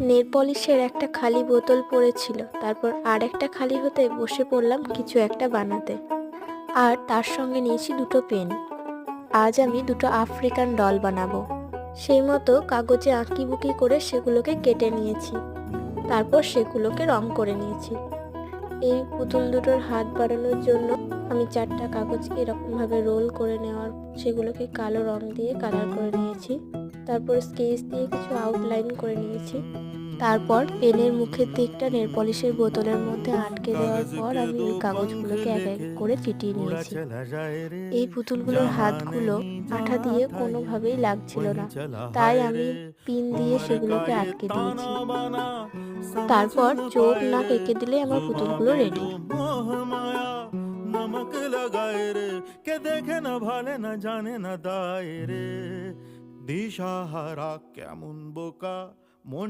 Nail পলিশের একটা খালি বোতল পড়েছিল, তারপর আর একটা খালি হতে বসে পড়লাম কিছু একটা বানাতে। আর তার সঙ্গে নিয়েছি দুটো পেন। আজ আমি দুটো আফ্রিকান ডল বানাবো। সেই মতো কাগজে আঁকিবুকি করে সেগুলোকে কেটে নিয়েছি। তারপর সেগুলোকে রং করে নিয়েছি। এই পুতুল দুটোর হাত বানানোর জন্য আমি 4টা কাগজ এরকমভাবে রোল করে নেওয়ার সেগুলোকে কালো রং দিয়ে কালার করে নিয়েছি। তারপর স্কেচ দিয়ে কিছু আউটলাইন করে নিয়েছি। তারপর পেনের মুখের দিকটা নেল পলিশের বোতলের মধ্যে আটকে দেওয়ার পর আমি ওই কাগজগুলোকে এক এক করে চিটিয়ে নিয়েছি। এই পুতুলগুলোর হাতগুলো আঠা দিয়ে কোনোভাবেই লাগছিল না, তাই আমি পিন দিয়ে সেগুলোকে আটকে দিয়েছি। তারপর চোখ নাক এঁকে দিলে আমার পুতুলগুলো রেডি। नमक लगाए रे के देखे ना भाले ना जाने ना दाए रे दिशाहारा केमन बोका মন